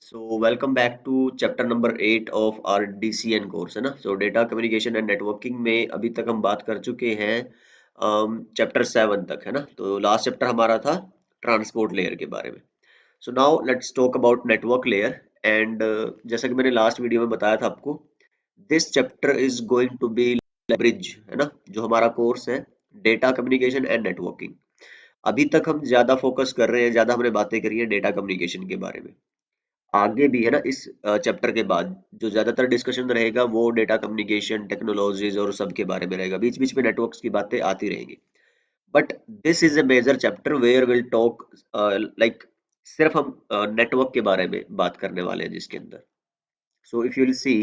So welcome back to chapter number 8 of our DCN course है ना। So data communication and networking में अभी तक हम बात कर चुके हैं चैप्टर 7 तक है ना। तो लास्ट चैप्टर हमारा था ट्रांसपोर्ट लेयर के बारे में। So now let's talk about network layer and जैसा कि मैंने लास्ट वीडियो में बताया था आपको, this chapter is going to be bridge है ना, जो हमारा कोर्स है डेटा कम्युनिकेशन एंड नेटवर्किंग। अभी तक हम ज्यादा फोकस कर रहे हैं, ज्यादा हमने बातें करी है डेटा कम्युनिकेशन के बारे में। आगे भी है ना, इस चैप्टर के बाद जो ज्यादातर डिस्कशन रहेगा वो डेटा कम्युनिकेशन टेक्नोलॉजीज और सब के बारे में रहेगा। बीच बीच में नेटवर्क्स की बातें आती रहेंगी, but this is a major chapter where will talk like सिर्फ हम नेटवर्क के बारे में बात करने वाले हैं जिसके अंदर। So if you will see,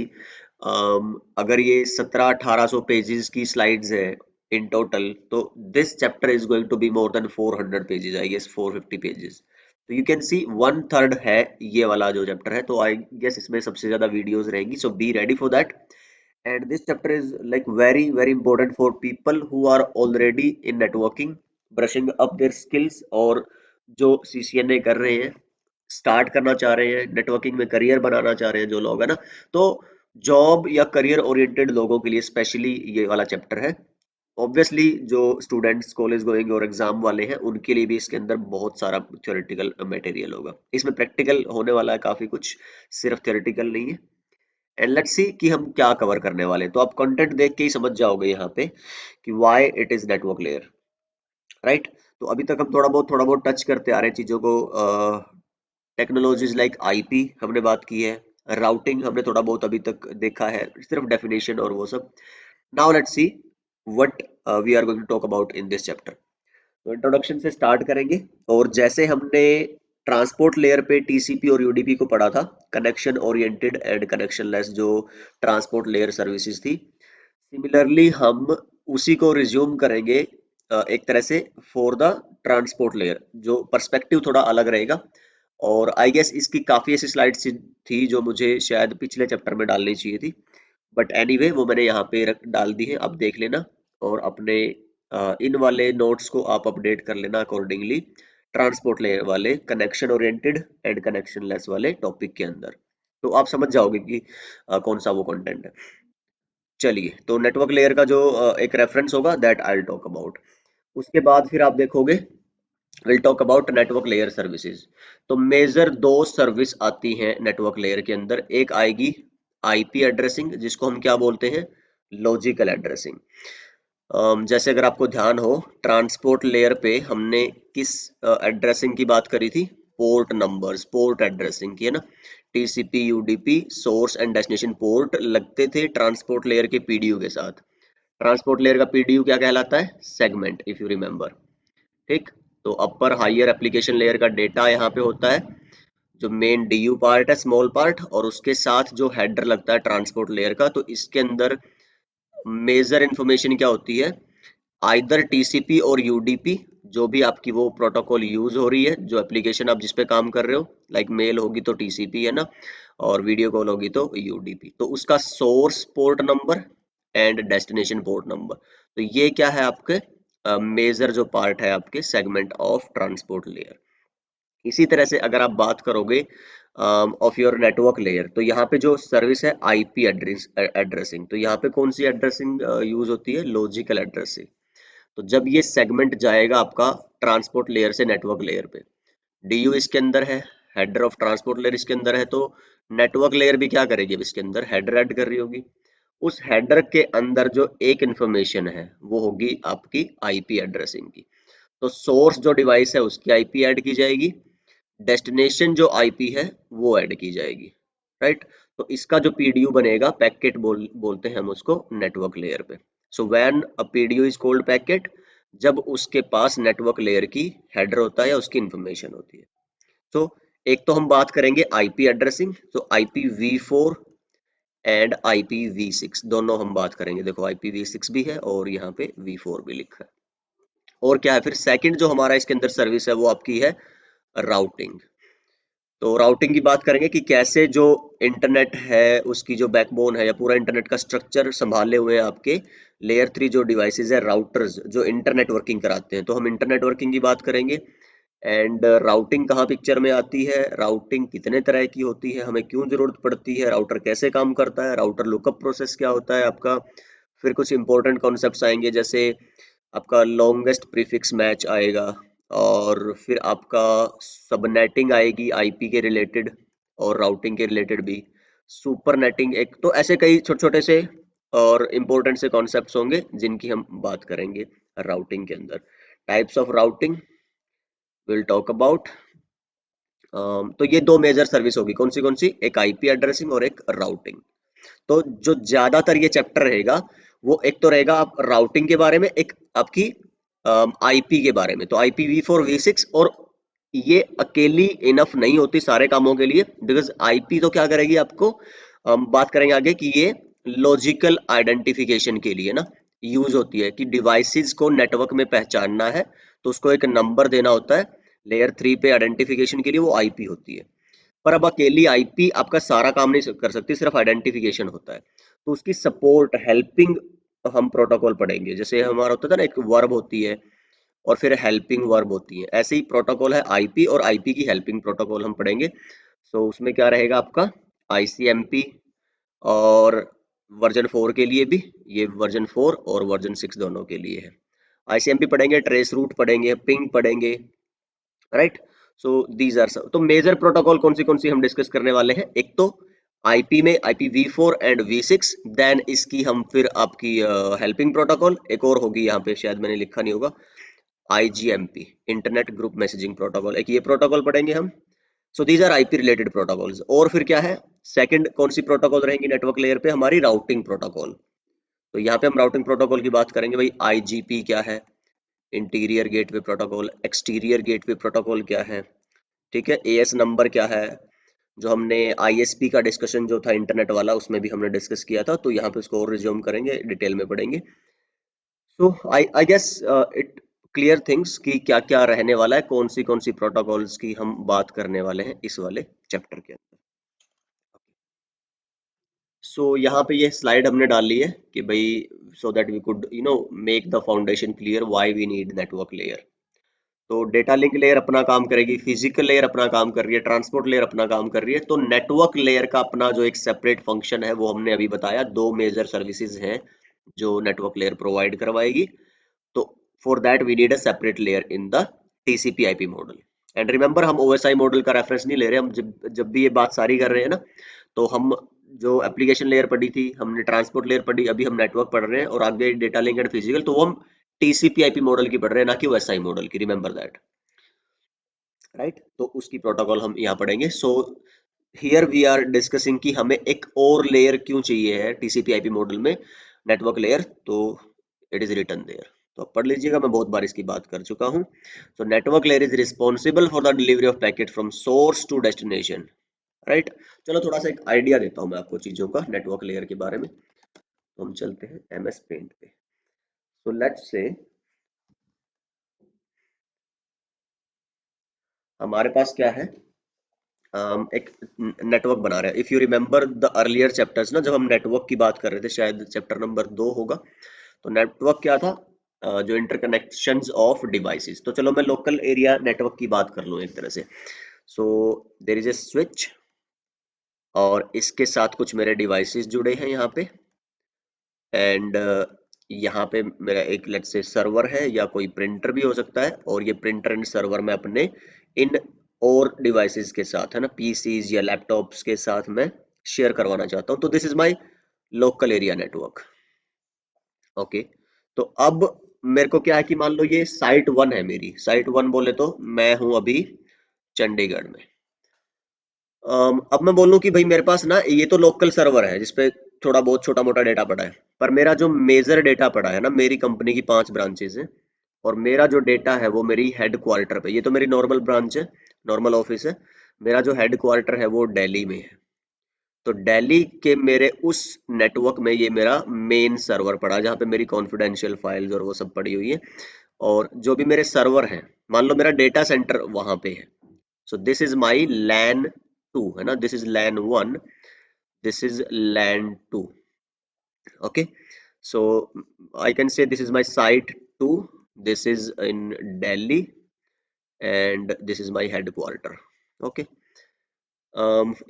अगर ये 1700-1800 पेजेस की स्लाइड्स है इन टोटल, तो this chapter is going to be more than 400 pages, I guess 450 pages. तो यू कैन सी 1/3 है ये वाला जो चैप्टर है, तो आई गेस इसमें सबसे ज्यादा वीडियोस रहेंगी। So be ready for that. And this chapter is like very very important for people who are already in networking, brushing up their skills, और जो CCNA कर रहे हैं, स्टार्ट करना चाह रहे हैं नेटवर्किंग में, करियर बनाना चाह रहे हैं जो लोग है ना। तो जॉब या करियर ओरिएंटेड लोगों के लिए स्पेशली ये वाला चैप्टर है। ऑब्वियसली जो स्टूडेंट्स कॉलेज गोइंग और एग्जाम वाले हैं उनके लिए भी इसके अंदर बहुत सारा थ्योरेटिकल मटेरियल होगा। इसमें प्रैक्टिकल होने वाला है काफी कुछ, सिर्फ थ्योरेटिकल नहीं है। एंड लेट्स सी कि हम क्या कवर करने वाले हैं। तो आप कंटेंट देख के ही समझ जाओगे यहाँ पे कि why it is network layer, right. तो अभी तक हम थोड़ा बहुत टच करते आ रहे हैं चीजों को। टेक्नोलॉजीज लाइक आईपी हमने बात की है, राउटिंग हमने थोड़ा बहुत अभी तक देखा है, सिर्फ डेफिनेशन और वो सब। Now let's see what we are going to talk about in this chapter. तो इंट्रोडक्शन से स्टार्ट करेंगे। और जैसे हमने ट्रांसपोर्ट लेयर पे टीसीपी और यूडीपी को पढ़ा था, connection oriented and connectionless जो ट्रांसपोर्ट लेयर सर्विसेज थी, सिमिलरली हम उसी को रिज्यूम करेंगे एक तरह से फॉर द ट्रांसपोर्ट लेयर। जो पर्सपेक्टिव थोड़ा अलग रहेगा। और आई गेस इसकी काफी ऐसी स्लाइड्स थी जो मुझे शायद पिछले चैप्टर में डालनी चाहिए थी, बट एनीवे वो मैंने यहाँ पे डाल दी है, आप देख लेना। और अपने इन वाले नोट्स को आप अपडेट कर लेना अकॉर्डिंगली ट्रांसपोर्ट लेयर वाले connection oriented and connection less वाले टॉपिक के अंदर। तो आप समझ जाओगे कि कौन सा वो कंटेंट है। चलिए, तो नेटवर्क लेयर का जो एक रेफरेंस होगा that I will talk about. उसके बाद फिर आप देखोगे will talk about network layer services. तो मेजर दो सर्विस आती हैं नेटवर्क लेयर के अंदर। एक आएगी आईपी एड्रेसिंग, जिसको हम क्या बोलते हैं, लॉजिकल एड्रेसिंग। जैसे अगर आपको ध्यान हो, ट्रांसपोर्ट लेयर पे हमने किस एड्रेसिंग की बात करी थी, पोर्ट नंबर्स, पोर्ट एड्रेसिंग की है ना। TCP UDP source and destination port लगते थे ट्रांसपोर्ट लेयर के पीडीयू के साथ। ट्रांसपोर्ट लेयर का पीडीयू क्या कहलाता है, सेगमेंट, इफ यू रिमेंबर। ठीक। तो अपर हायर एप्लीकेशन लेयर का डेटा यहाँ पे होता है, जो मेन डीयू पार्ट है, स्मॉल पार्ट, और उसके साथ जो हेडर लगता है ट्रांसपोर्ट लेयर का। तो इसके अंदर मेजर इंफॉर्मेशन क्या होती है, आइदर टीसीपी और यूडीपी, जो भी आपकी वो प्रोटोकॉल यूज हो रही है, जो एप्लीकेशन आप जिस पे काम कर रहे हो, लाइक मेल होगी तो टीसीपी है ना, और वीडियो कॉल होगी तो यूडीपी। तो उसका source port number and destination port number. तो ये क्या है आपके मेजर जो पार्ट है आपके सेगमेंट ऑफ ट्रांसपोर्ट लेयर। इसी तरह से अगर आप बात करोगे ऑफ योर नेटवर्क लेयर, तो यहाँ पे जो सर्विस है आईपी एड्रेसिंग, तो यहाँ पे कौन सी एड्रेसिंग यूज होती है, लॉजिकल एड्रेसिंग। तो जब ये सेगमेंट जाएगा आपका ट्रांसपोर्ट लेयर से नेटवर्क लेयर पे, डीयू इसके अंदर है, हेडर ऑफ ट्रांसपोर्ट लेयर इसके अंदर है, तो नेटवर्क लेयर भी क्या करेगी, अब इसके अंदर हेडर ऐड कर रही होगी। उस हेडर के अंदर जो एक इंफॉर्मेशन है वो होगी आपकी आईपी एड्रेसिंग की। तो सोर्स जो डिवाइस है उसकी आईपी ऐड की जाएगी, डेस्टिनेशन जो आईपी है वो ऐड की जाएगी, राइट। तो इसका जो पीडीयू बनेगा, पैकेट बोलते हैं हम उसको नेटवर्क लेयर पे। So when a PDU is called packet, जब उसके पास नेटवर्क लेयर की हेडर होता है या उसकी इंफॉर्मेशन होती है। तो एक तो हम बात करेंगे आईपी एड्रेसिंग, तो IPv4 एंड IPv6 दोनों हम बात करेंगे। देखो IPv6 भी है और यहाँ पे V4 भी लिखा है। और क्या है फिर, सेकंड जो हमारा इसके अंदर सर्विस है वो आपकी है राउटिंग। तो राउटिंग की बात करेंगे कि कैसे जो इंटरनेट है उसकी जो बैकबोन है या पूरा इंटरनेट का स्ट्रक्चर संभाले हुए हैं आपके लेयर 3 जो डिवाइसेस है, राउटर्स, जो इंटरनेट वर्किंग कराते हैं। तो हम इंटरनेट वर्किंग की बात करेंगे। एंड राउटिंग कहाँ पिक्चर में आती है, राउटिंग कितने तरह की होती है, हमें क्यों जरूरत पड़ती है, राउटर कैसे काम करता है, राउटर लुकअप प्रोसेस क्या होता है आपका। फिर कुछ इंपॉर्टेंट कॉन्सेप्ट्स आएंगे, जैसे आपका लॉन्गेस्ट प्रीफिक्स मैच आएगा, और फिर आपका सबनेटिंग आएगी आईपी के रिलेटेड और राउटिंग के रिलेटेड भी, सुपर नेटिंग एक, तो ऐसे कई छोटे छोटे से और इम्पोर्टेंट से कॉन्सेप्ट्स होंगे जिनकी हम बात करेंगे राउटिंग के अंदर। Types of routing will talk about. तो ये दो मेजर सर्विस होगी, कौन सी, एक आईपी एड्रेसिंग और एक राउटिंग। तो जो ज्यादातर ये चैप्टर रहेगा वो एक तो रहेगा आप राउटिंग के बारे में, एक आपकी आईपी के बारे में। तो आईपी वी4 वी6, और ये अकेली इनफ नहीं होती सारे कामों के लिए, बिकॉज आईपी तो क्या करेगी आपको, बात करेंगे आगे कि ये लॉजिकल आइडेंटिफिकेशन के लिए ना यूज होती है, कि डिवाइसेस को नेटवर्क में पहचानना है तो उसको एक नंबर देना होता है। लेयर 3 पे आइडेंटिफिकेशन के लिए वो आईपी होती है। पर अब अकेली आईपी आपका सारा काम नहीं कर सकती, सिर्फ आइडेंटिफिकेशन होता है। तो उसकी सपोर्ट हेल्पिंग हम प्रोटोकॉल पढ़ेंगे, जैसे हमारा होता था ना, एक वर्ब होती है और फिर हेल्पिंग वर्ब होती है, ऐसे ही प्रोटोकॉल है आईपी, और आईपी की हेल्पिंग प्रोटोकॉल हम पढ़ेंगे। सो उसमें क्या रहेगा आपका आईसीएमपी, और वर्जन 4 के लिए भी, ये वर्जन 4 और वर्जन 6 दोनों के लिए है। आईसीएमपी पढ़ेंगे, ट्रेस रूट पढ़ेंगे, पिंग पढ़ेंगे, राइट। सो दीज आर सब। तो मेजर प्रोटोकॉल कौन सी हम डिस्कस करने वाले हैं, एक तो आईपी में IPv4 एंड V6, देन इसकी हम फिर आपकी हेल्पिंग प्रोटोकॉल एक और होगी, यहाँ पे शायद मैंने लिखा नहीं होगा, IGMP, internet group messaging protocol, एक ये प्रोटोकॉल पढ़ेंगे हम। So these are IP related protocols. और फिर क्या है, सेकंड कौन सी प्रोटोकॉल रहेंगी नेटवर्क लेयर पे, हमारी राउटिंग प्रोटोकॉल। तो यहाँ पे हम राउटिंग प्रोटोकॉल की बात करेंगे, भाई IGP क्या है, interior gateway protocol, exterior gateway protocol क्या है, ठीक है, एएस नंबर क्या है, जो हमने आईएसपी का डिस्कशन जो था इंटरनेट वाला उसमें भी हमने डिस्कस किया था, तो यहाँ पे उसको और रिज्यूम करेंगे, डिटेल में पढ़ेंगे। So I guess it clear things कि क्या क्या रहने वाला है, कौन सी प्रोटोकॉल्स की हम बात करने वाले हैं इस वाले चैप्टर के अंदर। सो यहाँ पे ये स्लाइड हमने डाल ली है कि भाई, so that we could make the foundation clear why we need network layer. तो डेटा लिंक लेयर अपना काम करेगी, फिजिकल लेयर अपना काम कर रही है, ट्रांसपोर्ट लेयर अपना काम कर रही है, तो नेटवर्क लेयर का अपना जो एक सेपरेट फंक्शन है वो हमने अभी बताया, दो मेजर सर्विसेज हैं जो नेटवर्क लेयर प्रोवाइड करवाएगी। तो for that we need a separate layer in the TCP IP model. And remember, हम ओएसआई मॉडल का रेफरेंस नहीं ले रहे, हम जब जब भी ये बात सारी कर रहे हैं ना, तो हम जो एप्लीकेशन लेयर पढ़ी थी, हमने ट्रांसपोर्ट लेयर पढ़ी, अभी हम नेटवर्क पढ़ रहे हैं, और आगे डेटा लिंक एंड फिजिकल, तो वो हम टीसीपी आईपी मॉडल की पढ़ रहे हैं, ना कि ओएसआई मॉडल की, रिमेंबर दैट, राइट। तो उसकी प्रोटोकॉल हम यहाँ पढ़ेंगे। So here we are discussing कि हमें एक और लेयर क्यों चाहिए है टीसीपी आईपी मॉडल में, नेटवर्क लेयर, तो इट इज रिटन देयर। तो आप पढ़ लीजिएगा, मैं बहुत बार इसकी बात कर चुका हूँ। तो network layer is responsible for the delivery of packet from source to destination, right. चलो थोड़ा सा एक आइडिया देता हूँ मैं आपको चीजों का नेटवर्क लेयर के बारे में। तो हम चलते हैं एमएस पेंट पे। सो लेट्स से हमारे पास क्या है, एक नेटवर्क बना रहे हैं। If you remember the earlier chapters ना, जब हम नेटवर्क की बात कर रहे थे, शायद चैप्टर नंबर 2 होगा, तो नेटवर्क क्या था, जो इंटरकनेक्शंस ऑफ डिवाइसेस। तो चलो मैं लोकल एरिया नेटवर्क की बात कर लूँ एक तरह से। So there is a switch, और इसके साथ कुछ मेरे डिवाइसेस जुड़े हैं यहाँ पे, एंड यहाँ पे मेरा एक लेट्स से सर्वर है, या कोई प्रिंटर भी हो सकता है, और ये प्रिंटर एंड सर्वर मैं अपने इन और डिवाइसेस के साथ, है ना, पीसीज या लैपटॉप्स के साथ मैं शेयर करवाना चाहता हूँ। तो this is my local area network, okay. तो अब मेरे को क्या है कि मान लो ये साइट 1 है, मेरी साइट 1 बोले तो मैं हूँ अभी चंडीगढ़ में। अब मैं बोलूँ कि भाई मेरे पास ना ये तो लोकल सर्वर है जिसपे थोड़ा बहुत छोटा मोटा डेटा पड़ा है, पर मेरा जो मेजर डेटा पड़ा है ना, मेरी कंपनी की 5 ब्रांचेज है, और मेरा जो डेटा है वो मेरी हेड क्वार्टर पे, ये तो मेरी नॉर्मल ब्रांच है, नॉर्मल ऑफिस है, मेरा जो हेड क्वार्टर है वो दिल्ली में है। तो दिल्ली के मेरे उस नेटवर्क में ये मेरा मेन सर्वर पड़ा है, जहाँ पे मेरी कॉन्फिडेंशियल फाइल्स और वो सब पड़ी हुई है, और जो भी मेरे सर्वर हैं, मान लो मेरा डेटा सेंटर वहां पे है। So this is my LAN 2, है ना, this is LAN 1, this is LAN 2, okay. So I can say this is my site 2, this is in Delhi, and this is my headquarter. Okay.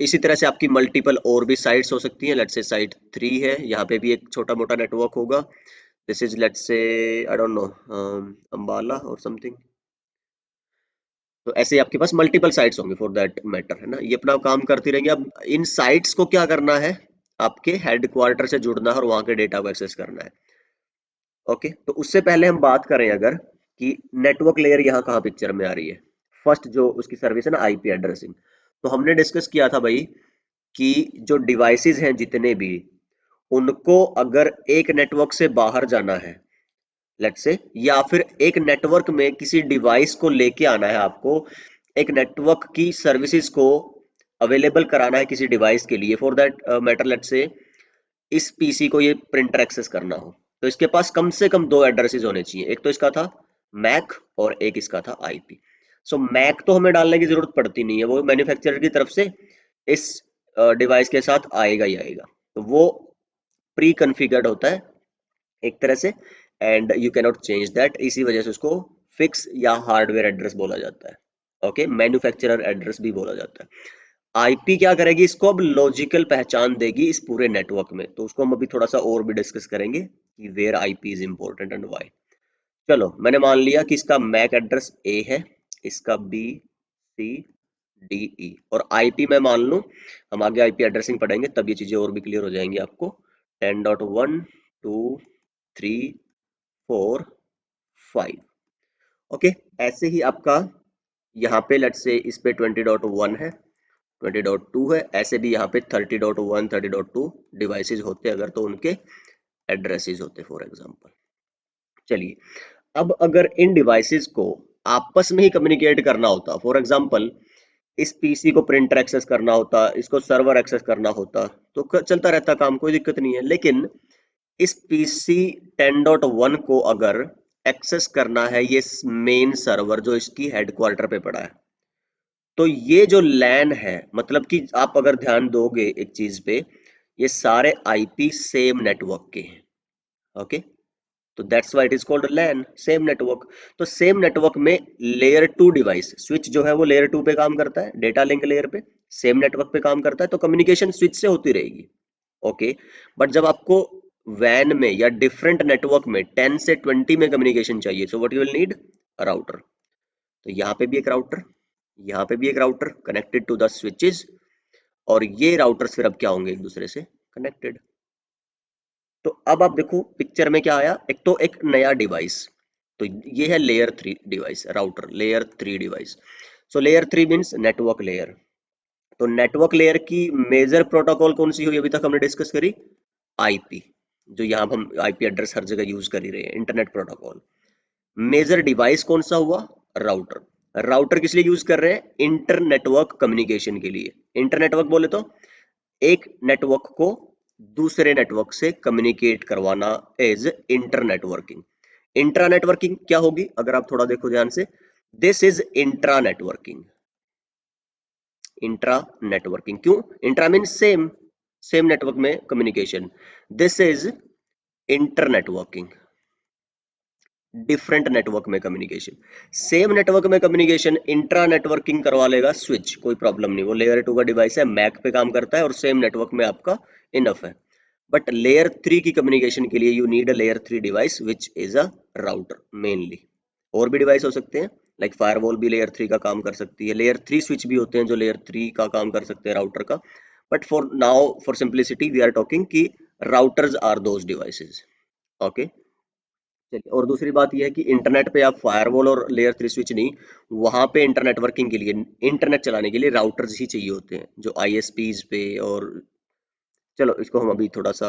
इसी तरह से आपकी multiple और भी sites हो सकती हैं। लेट्स से साइट 3 है, यहाँ पे भी एक छोटा मोटा नेटवर्क होगा। This is let's say I don't know Ambala और समथिंग। तो ऐसे ही आपके पास मल्टीपल साइट्स होंगे फॉर दैट मैटर, है ना। ये अपना काम करती रहेंगे। अब इन साइट्स को क्या करना है, आपके हेडक्वार्टर से जुड़ना है और वहां के डेटा को एक्सेस करना है। ओके, तो उससे पहले हम बात करें अगर कि नेटवर्क लेयर यहाँ कहाँ पिक्चर में आ रही है। फर्स्ट जो उसकी सर्विस है ना, आईपी एड्रेसिंग। तो हमने डिस्कस किया था भाई कि जो डिवाइसेस हैं जितने भी, उनको अगर एक नेटवर्क से बाहर जाना है लेट्स से, या फिर एक नेटवर्क में किसी डिवाइस को लेके आना है आपको, एक नेटवर्क की सर्विसेज को अवेलेबल कराना है किसी डिवाइस के लिए, for that matter let's say इस पीसी को ये प्रिंटर एक्सेस करना हो, तो इसके पास कम से कम दो एड्रेसेस होने चाहिए। एक तो इसका था मैक और एक इसका था आईपी। सो मैक तो हमें डालने की जरूरत पड़ती नहीं है, वो मैन्युफैक्चरर की तरफ से इस डिवाइस के साथ आएगा ही आएगा। तो वो प्री कॉन्फ़िगर्ड होता है एक तरह से, and you cannot change that. इसी वजह से उसको फिक्स या हार्डवेयर एड्रेस बोला जाता है। ओके, मैन्युफैक्चरर एड्रेस भी बोला जाता है। आईपी क्या करेगी, इसको अब लॉजिकल पहचान देगी इस पूरे नेटवर्क में। तो उसको हम अभी थोड़ा सा और भी डिस्कस करेंगे कि where IP is important and why. चलो, मैंने मान लिया कि इसका मैक एड्रेस ए है, इसका बी सी डी ई, और आईपी मैं मान लूं। हम आगे आईपी एड्रेसिंग पढ़ेंगे तब ये चीजें और भी क्लियर हो जाएंगी आपको। 10.1 2 3 4 5। ओके, ऐसे ही आपका यहाँ पे लेट्स से इस पे 20.1 है, 20.2 है, ऐसे भी यहाँ पे 30.1 30.2 डिवाइसेस होते अगर, तो उनके एड्रेसेस होते फॉर एग्जांपल। चलिए, अब अगर इन डिवाइसेस को आपस में ही कम्युनिकेट करना होता, फॉर एग्जांपल इस पीसी को प्रिंटर एक्सेस करना होता, इसको सर्वर एक्सेस करना होता, तो चलता रहता काम, कोई दिक्कत नहीं है। लेकिन इस पीसी 10.1 को अगर एक्सेस करना है ये मेन सर्वर जो इसकी हेडक्वार्टर पे पड़ा है, तो ये जो लैन है, मतलब कि आप अगर ध्यान दोगे एक चीज पे, ये सारे आईपी सेम नेटवर्क के हैं। ओके, तो that's why it is called LAN, same network. तो सेम नेटवर्क में लेयर 2 डिवाइस स्विच जो है वो लेयर 2 पे काम करता है, डेटा लिंक लेयर पे सेम नेटवर्क पे काम करता है, तो कम्युनिकेशन स्विच से होती रहेगी। ओके, बट जब आपको वैन में या डिफरेंट नेटवर्क में 10 से 20 में कम्युनिकेशन चाहिए, so what you will need, router. तो यहाँ पे भी एक राउटर, यहाँ पे भी एक router connected to the switches, और ये राउटर्स फिर अब क्या होंगे, एक दूसरे से कनेक्टेड। तो अब आप देखो पिक्चर में क्या आया, एक तो एक नया डिवाइस, तो ये है layer 3 device, router layer 3 device. So layer 3 means network layer. तो नेटवर्क लेयर की मेजर प्रोटोकॉल कौन सी हुई अभी तक हमने डिस्कस करी, आईपी, जो यहाँ हम आईपी एड्रेस हर जगह यूज कर ही रहे हैं, इंटरनेट प्रोटोकॉल। मेजर डिवाइस कौन सा हुआ, राउटर। राउटर किस लिए यूज कर रहे हैं, इंटर नेटवर्क कम्युनिकेशन के लिए। इंटर नेटवर्क बोले तो एक नेटवर्क को दूसरे नेटवर्क से कम्युनिकेट करवाना is inter networking. Intra networking क्या होगी, अगर आप थोड़ा देखो ध्यान से, this is intra networking. Intra networking क्यों, intra mean same, same network में communication. This is inter networking, different network में कम्युनिकेशन। सेम नेटवर्क में कम्युनिकेशन इंट्रा नेटवर्किंग करवा लेगा स्विच, कोई प्रॉब्लम नहीं, वो लेयर 2 का डिवाइस है, मैक पे काम करता है और सेम नेटवर्क में आपका इनफ है। बट लेयर 3 की कम्युनिकेशन के लिए you need a layer 3 device which is a router mainly. और भी डिवाइस हो सकते हैं, लाइक फायरवॉल भी लेयर 3 का काम कर सकती है, लेयर 3 स्विच भी होते हैं जो लेयर 3 का काम कर सकते हैं राउटर का। But for now for simplicity we are talking कि routers are those devices. Okay, चलिए, और दूसरी बात यह है कि इंटरनेट पे आप फायरवॉल और लेयर 3 स्विच नहीं, वहां पे इंटरनेट वर्किंग के लिए, इंटरनेट चलाने के लिए राउटर्स ही चाहिए होते हैं, जो आईएसपीज पे। और चलो, इसको हम अभी थोड़ा सा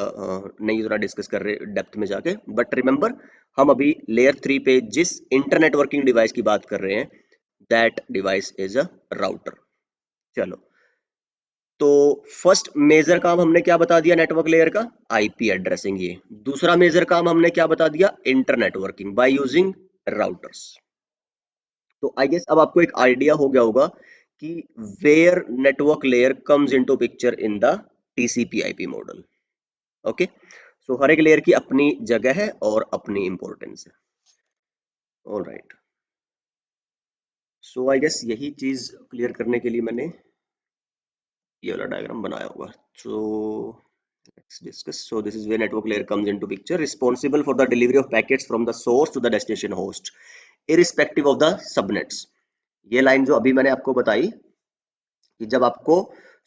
नहीं उतना डिस्कस कर रहे डेप्थ में जाके, बट रिमेंबर हम अभी लेयर 3 पे जिस इंटरनेट वर्किंग डिवाइस की बात कर रहे हैं, that device is a router. चलो, तो फर्स्ट मेजर काम हमने क्या बता दिया नेटवर्क लेयर का, आईपी एड्रेसिंग। ये दूसरा मेजर काम हमने क्या बता दिया, inter networking by using routers. तो आई गेस अब आपको एक आइडिया हो गया होगा कि where network layer comes into picture in the TCP IP model. Okay, so हर एक लेयर की अपनी जगह है और अपनी इंपॉर्टेंस है। All right, so I guess यही चीज क्लियर करने के लिए मैंने ये वाला डायग्राम बनाया होगा. सो let's discuss. So this is where network layer comes into picture, responsible for the delivery of packets from the source to the destination host, irrespective of the subnets. ये लाइन जो अभी मैंने आपको बताई कि जब आपको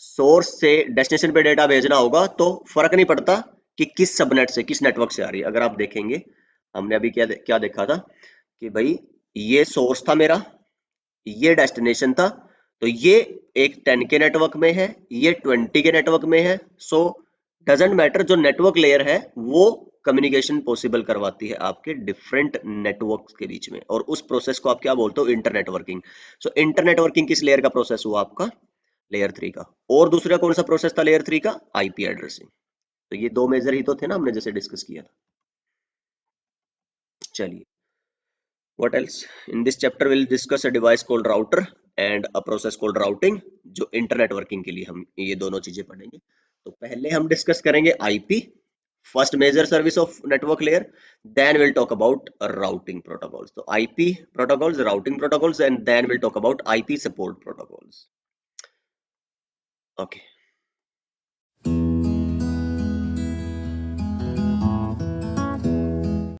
सोर्स से डेस्टिनेशन पे डेटा भेजना होगा तो फर्क नहीं पड़ता कि किस सबनेट से, किस नेटवर्क से आ रही है. अगर आप देखेंगे, हमने अभी क्या देखा था कि भाई ये सोर्स था मेरा, ये डेस्टिनेशन था, तो ये एक 10 के नेटवर्क में है, ये 20 के नेटवर्क में है. सो डजेंट मैटर, जो नेटवर्क लेयर है वो कम्युनिकेशन पॉसिबल करवाती है आपके डिफरेंट नेटवर्क्स के बीच में, और उस प्रोसेस को आप क्या बोलते हो, इंटरनेटवर्किंग. सो इंटरनेटवर्किंग किस लेयर का प्रोसेस हुआ आपका, लेयर 3 का. और दूसरा कौन सा प्रोसेस था लेयर 3 का, आईपी एड्रेसिंग. तो ये दो मेजर ही तो थे ना, हमने जैसे डिस्कस किया था. चलिए, what else? In this chapter we'll discuss a device called router and a process called routing, जो इंटरनेट वर्किंग के लिए हम ये दोनों चीजें पढ़ेंगे. तो पहले हम डिस्कस करेंगे IP, first major service of network layer. Then will talk about routing protocols. तो IP protocols, routing protocols, and then will talk about IP support protocols. Okay.